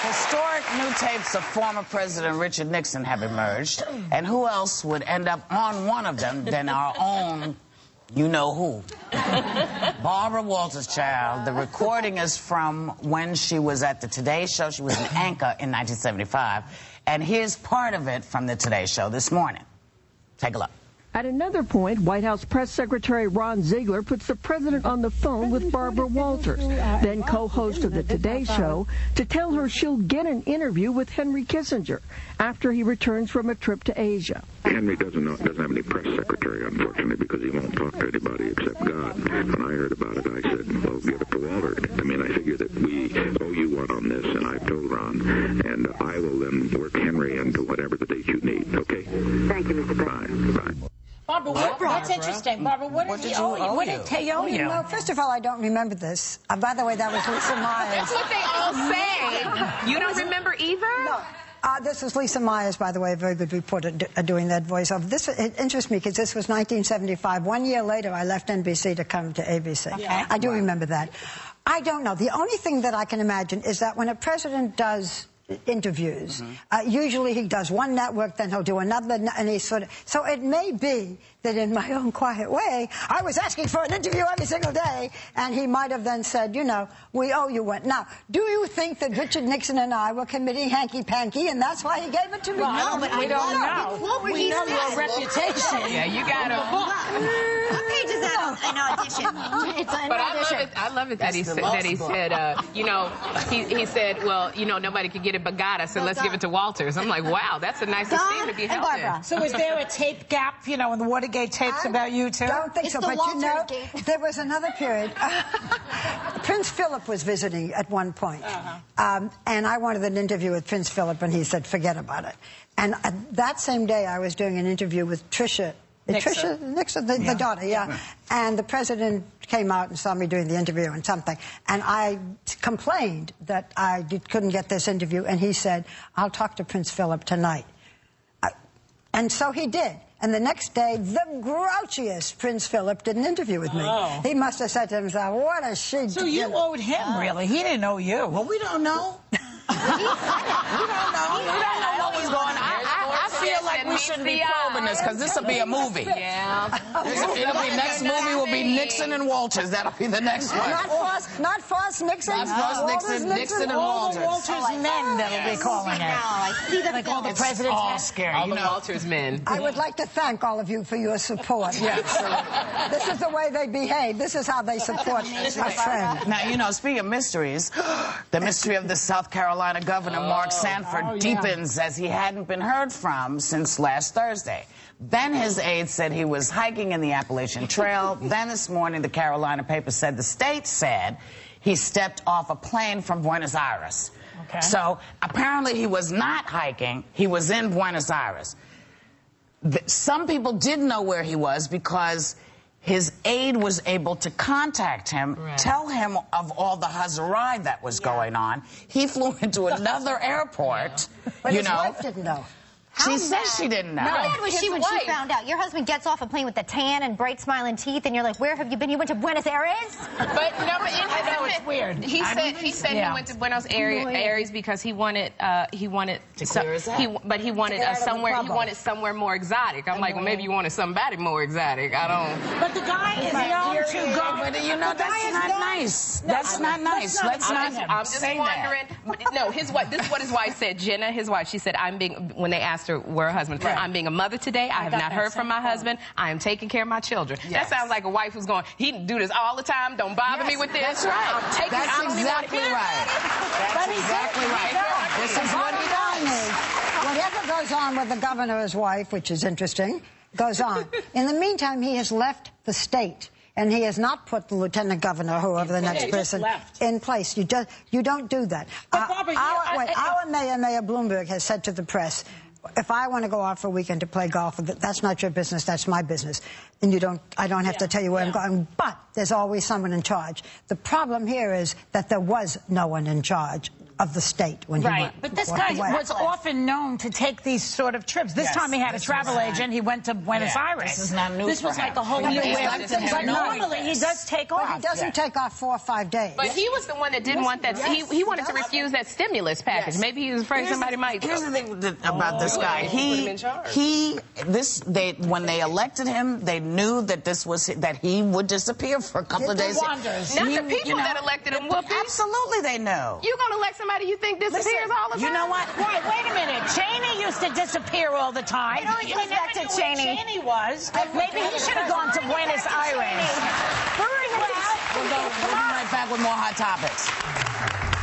Historic new tapes of former President Richard Nixon have emerged. And who else would end up on one of them than our own you-know-who? Barbara Walters, child. The recording is from when she was at the Today Show. She was an anchor in 1975. And here's part of it from the Today Show this morning. Take a look. At another point, White House Press Secretary Ron Ziegler puts the president on the phone with Barbara Walters, then co-host of the Today Show, to tell her she'll get an interview with Henry Kissinger after he returns from a trip to Asia. Henry doesn't have any press secretary, unfortunately, because he won't talk to anybody except God. When I heard about it, I said, well, give it to Walter. I mean, I figure that we owe you one on this, and I've told Ron, and I will then work Henry into whatever the date you need, okay? Thank you, Mr. President. Bye. Bye. Barbara, that's interesting. Barbara, what did he owe you? What did he owe you? Well, first of all, I don't remember this. By the way, that was Lisa Myers. That's what they all say. You don't remember either? No. This was Lisa Myers, by the way, a very good reporter doing that voiceover. It interests me because this was 1975. 1 year later, I left NBC to come to ABC. Okay. I do remember that. I don't know. The only thing that I can imagine is that when a president does interviews, usually he does one network, then he'll do another, and he sort of... So it may be that in my own quiet way, I was asking for an interview every single day, and he might have then said, you know, we owe you one. Now, do you think that Richard Nixon and I were committing hanky-panky, and that's why he gave it to me? Well, no, but we don't know. We know your reputation. Yeah, you got to... What page is that on an audition? It's an audition. I love it that he said, you know, he said, well, you know, nobody could get it but God. I said, let's give it to Walters. I'm like, wow, that's a nice esteem to be held in. So is there a tape gap, you know, in the Watergate tapes about you, too? I don't think so, but you know, there was another period. Prince Philip was visiting at one point, and I wanted an interview with Prince Philip, and he said, forget about it. And that same day, I was doing an interview with Tricia Nixon, the daughter, yeah. And the president came out and saw me doing the interview and something. And I complained that I couldn't get this interview. And he said, I'll talk to Prince Philip tonight. And so he did. And the next day, the grouchiest Prince Philip did an interview with me. Oh. He must have said to himself, what a she. So you owed him, really. He didn't owe you. Well, we don't know. We don't know. We don't know what was going on. I feel like we shouldn't be probing this because this will be a movie. Yeah. It'll be next movie will be Nixon and Walters. That'll be the next one. Not Foss Nixon. Not Foss Nixon and Walters. All the Walters men that'll be calling it. I see the like all the presidents. All scary. All the Walters men. I would like to thank all of you for your support. Yes. This is the way they behave. This is how they support a friend. Now, you know, speaking of mysteries, the mystery of the South Carolina governor, Mark Sanford, deepens as he hadn't been heard from since last Thursday. Then his aides said he was hiking in the Appalachian Trail. Then this morning, the Carolina paper said the state said he stepped off a plane from Buenos Aires. Okay. So apparently he was not hiking. He was in Buenos Aires. Some people did know where he was because his aide was able to contact him, tell him of all the huzzarai that was going on. He flew into another airport, But you his know. wife didn't know. She said she didn't know. How mad was she when she found out? Your husband gets off a plane with the tan and bright smiling teeth, and you're like, where have you been? You went to Buenos Aires? But no, but I know it's weird. He said he went to Buenos Aires because he wanted to clear his out. But he wanted somewhere more exotic. I'm like, well, maybe you wanted somebody more exotic. I don't. But the guy is known to go. But you know, that's not nice. That's not nice. Let's not. I'm just wondering. No, his wife. This is what his wife said. Jenna, his wife. She said, when they asked her where her husband. I'm being a mother today. I have not heard from my husband. I am taking care of my children. That sounds like a wife who's going, he do this all the time. Don't bother me with this. That's right. That's exactly right. That's exactly right. This is what he does. Whatever goes on with the governor's wife, which is interesting, goes on. In the meantime, he has left the state. And he has not put the lieutenant governor, whoever the next person, in place. You don't do that. Our Mayor Bloomberg, has said to the press, if I want to go out for a weekend to play golf, that's not your business, that's my business. And I don't have to tell you where I'm going. But there's always someone in charge. The problem here is that there was no one in charge of the state when he went. But this guy was often known to take these sort of trips. This time he had a travel agent. He went to Buenos Aires. This is not new. This was like a whole new way. But normally he does take off. But he doesn't take off 4 or 5 days. But he was the one that didn't want that. He wanted to refuse that stimulus package. Maybe he was afraid somebody might. Here's the thing about this guy. When they elected him, they knew that that he would disappear for a couple of days. Not the people that elected him, Whoopi. Absolutely, they know. You gonna elect somebody you think disappears all the time? You know what? Right, wait a minute. Cheney used to disappear all the time. It always goes back to Cheney. Cheney was. Maybe he should have gone to Buenos Aires. We'll be right back with more Hot Topics.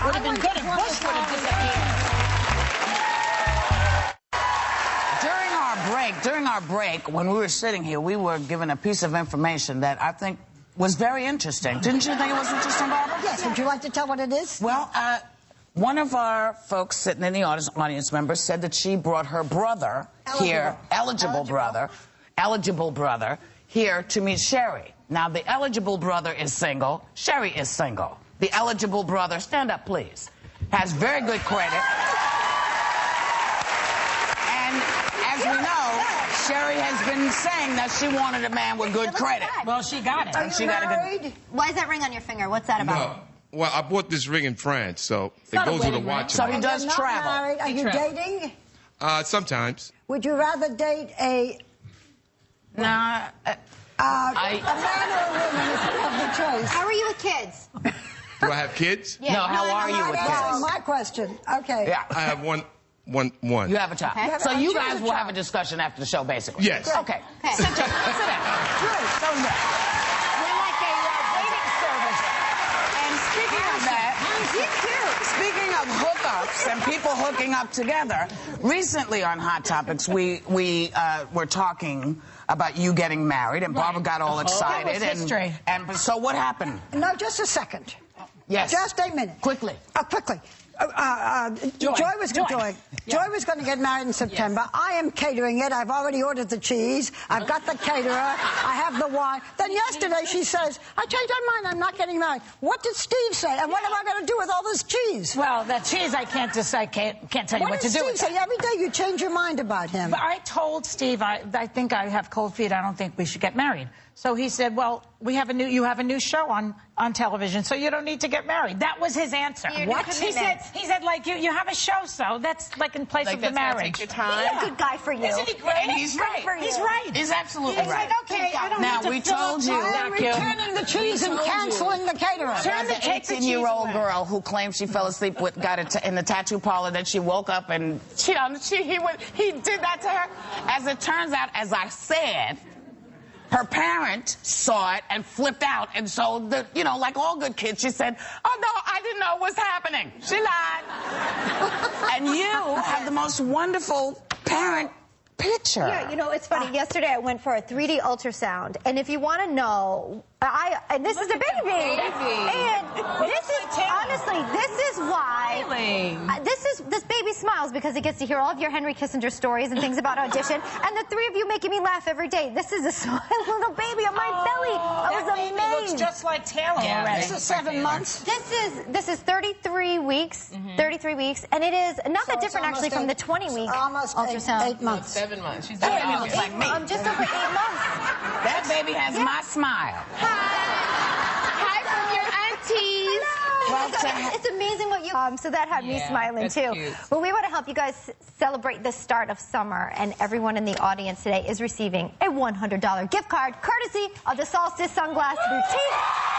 Would have been good if Bush would have disappeared. During our break, when we were sitting here, we were given a piece of information that I think was very interesting. Didn't you think it was interesting, Barbara? Yes. Would you like to tell what it is? Well, one of our folks sitting in the audience members said that she brought her brother here, eligible brother, here to meet Sherry. Now, the eligible brother is single. Sherry is single. The eligible brother, stand up, please, has very good credit. And as we know, Sherry has been saying that she wanted a man with good credit. Well, she got it. Are you married? Why is that ring on your finger? What's that about? No. Well, I bought this ring in France, so it goes with a watch. So he does You're not travel. married. Are you dating? Sometimes. Would you rather date a Nah. man or a woman if you have the choice? How are you with kids? Do I have kids? Yeah. No, how are you with That's kids? my question. Okay. Yeah. I have one. You have a child. Okay. So you guys will have a discussion after the show, basically. Yes. Okay. Sit down. Sit down. So we're like a waiting service. And speaking of that, speaking of hookups and people hooking up together, recently on Hot Topics, we were talking about you getting married, and Barbara got all excited. That was history. And so what happened? No, just a second. Yes. Just a minute. Quickly. Quickly. Joy was going to get married in September. Yes. I am catering it. I've already ordered the cheese. I've got the caterer. I have the wine. Then yesterday she says, I changed my mind. I'm not getting married. What did Steve say? And what am I going to do with all this cheese? Well, that cheese, I can't decide. Can't tell you what to do with Steve say? Every day you change your mind about him. But I told Steve, I think I have cold feet. I don't think we should get married. So he said, well, you have a new show on television, so you don't need to get married. That was his answer. What? He said, like, you have a show, so that's like in place of the marriage. Take your time. He's a good guy for you. Isn't he great? And he's right. He's right. He's absolutely He's right. like, okay, I don't Now, need to we fill told up you. I am returning the cheese and canceling the caterer. There's an 18-year-old girl who claimed she fell asleep in the tattoo parlor, that she woke up and he did that to her. As it turns out, as I said, her parent saw it and flipped out, and so like all good kids, she said, "Oh no, I didn't know what was happening." She lied. And you have the most wonderful parent picture. Yeah, it's funny. Yesterday I went for a 3D ultrasound, and if you want to know, and this is a baby. And this is honestly, this is why this baby smiles, because it gets to hear all of your Henry Kissinger stories and things about audition, and the three of you making me laugh every day. This is a little baby on my belly. I was amazed. Looks just like Taylor already. This is 7 months. This is 33 weeks. 33 weeks, and it is not that different actually from the 20-week ultrasound. 8 months. 7 months. She's That baby looks like me. Just over 8 months. That baby has my smile. Hi from your aunties. Well, It's amazing what you... so that had me smiling, that's too. cute. But we want to help you guys celebrate the start of summer, and everyone in the audience today is receiving a $100 gift card, courtesy of the Solstice Sunglass Boutique.